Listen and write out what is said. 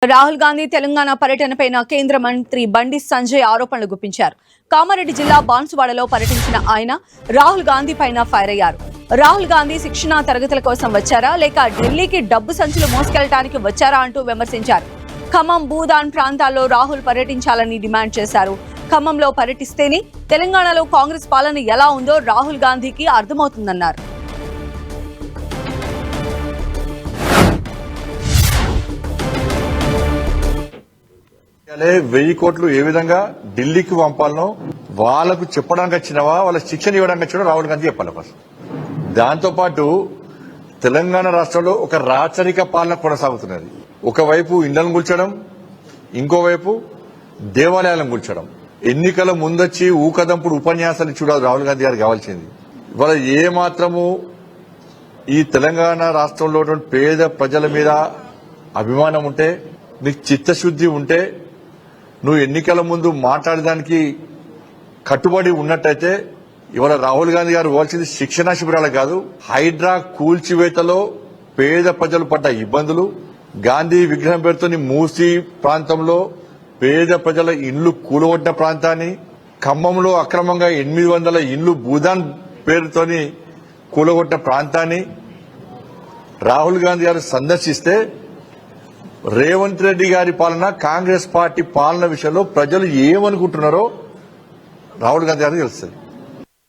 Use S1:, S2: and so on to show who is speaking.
S1: రాహుల్ గాంధీ తెలంగాణ పర్యటనపై కేంద్ర మంత్రి బండి సంజయ్ ఆరోపణలు గుప్పించారు. కామారెడ్డి జిల్లా బాన్సువాడలో పర్యటించిన ఆయన రాహుల్ గాంధీ పైన ఫైర్ అయ్యారు. రాహుల్ గాంధీ శిక్షణా తరగతుల కోసం వచ్చారా లేక ఢిల్లీకి డబ్బు సంచులు మోసుకెళ్లడానికి వచ్చారా అంటూ విమర్శించారు. ఖమ్మం, భూదాన్ ప్రాంతాల్లో రాహుల్ పర్యటించాలని డిమాండ్ చేశారు. ఖమ్మంలో పర్యటిస్తేనే తెలంగాణలో కాంగ్రెస్ పాలన ఎలా ఉందో రాహుల్ గాంధీకి అర్థమవుతుందన్నారు.
S2: వెయ్యి కోట్లు ఏ విధంగా ఢిల్లీకి పంపాలనో వాళ్లకు చెప్పడానికి వచ్చినవా వాళ్ళ శిక్షణ ఇవ్వడానికి వచ్చినా రాహుల్ గాంధీ చెప్పాలి ఫస్ట్. దాంతోపాటు తెలంగాణ రాష్ట్రంలో ఒక రాచరిక పాలన కొనసాగుతున్నది. ఒకవైపు ఇండ్లను కూల్చడం, ఇంకోవైపు దేవాలయాలను కూల్చడం. ఎన్నికల ముందొచ్చి ఊకదంపుడు ఉపన్యాసాలు చూడాలి రాహుల్ గాంధీ గారికి కావాల్సింది. ఇవాళ ఏ మాత్రము ఈ తెలంగాణ రాష్ట్రంలో పేద ప్రజల మీద అభిమానం ఉంటే, నీకు చిత్తశుద్ధి ఉంటే, నువ్వు ఎన్నికల ముందు మాట్లాడడానికి కట్టుబడి ఉన్నట్టయితే ఇవాళ రాహుల్ గాంధీ గారు పోవాల్సింది శిక్షణా శిబిరాలు కాదు, హైడ్రా కూల్చివేతలో పేద ప్రజలు పడ్డ ఇబ్బందులు, గాంధీ విగ్రహం పేరుతో మూసీ ప్రాంతంలో పేద ప్రజల ఇండ్లు కూలగొట్టిన ప్రాంతాన్ని, ఖమ్మంలో అక్రమంగా 800 ఇండ్లు భూదాన్ పేరుతోని కూలగొట్టిన ప్రాంతాన్ని రాహుల్ గాంధీ గారు సందర్శిస్తే రేవంత్ రెడ్డి గారి పాలన, కాంగ్రెస్ పార్టీ పాలన విషయంలో ప్రజలు ఏమనుకుంటున్నారో రాహుల్ గాంధీ గారికి తెలుస్తుంది.